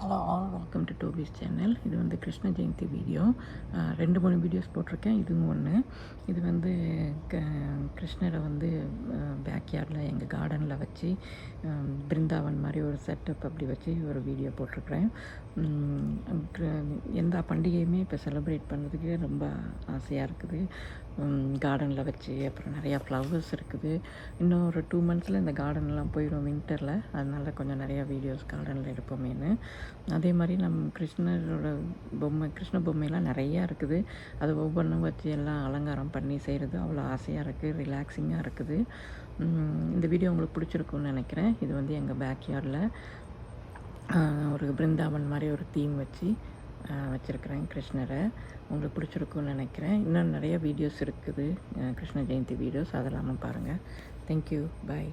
Hello all, welcome to Toby's channel. இது வந்து Krishna Jayanthi video. 2-3 videos போட்டிருக்கேன். இதுவும் ஒன்று. இது வந்து கிருஷ்ணரை வந்து பேக்யார்டில் எங்கள் கார்டனில் வச்சு பிருந்தாவன் மாதிரி ஒரு செட்டப் அப்படி வச்சு ஒரு வீடியோ போட்டிருக்கிறேன். எந்த பண்டிகையுமே இப்போ செலிப்ரேட் பண்ணுறதுக்கு ரொம்ப ஆசையாக இருக்குது. கார்டனில் வச்சு அப்புறம் நிறையா ஃப்ளவர்ஸ் இருக்குது. இன்னும் ஒரு 2 மந்த்ஸில் இந்த கார்டன்லாம் போயிடும் வின்டரில். அதனால் கொஞ்சம் நிறையா வீடியோஸ் கார்டனில் எடுப்போமேனு. அதே மாதிரி நம்ம கிருஷ்ணரோட கிருஷ்ண பொம்மைலாம் நிறையா இருக்குது. அது ஒவ்வொன்றும் வச்சு எல்லாம் அலங்காரம் பண்ணி செய்கிறது அவ்வளோ ஆசையாக இருக்குது, ரிலாக்ஸிங்காக இருக்குது. இந்த வீடியோ உங்களுக்கு பிடிச்சிருக்குன்னு நினைக்கிறேன். இது வந்து எங்கள் பேக்யார்டில் ஒரு பிருந்தாவன் மாதிரி ஒரு தீம் வச்சு வச்சுருக்கிறேன் கிருஷ்ணரை. உங்களுக்கு பிடிச்சிருக்குன்னு நினைக்கிறேன். இன்னும் நிறைய வீடியோஸ் இருக்குது, கிருஷ்ண ஜெயந்தி வீடியோஸ். அதெல்லாமும் பாருங்கள். தேங்க்யூ, பாய்.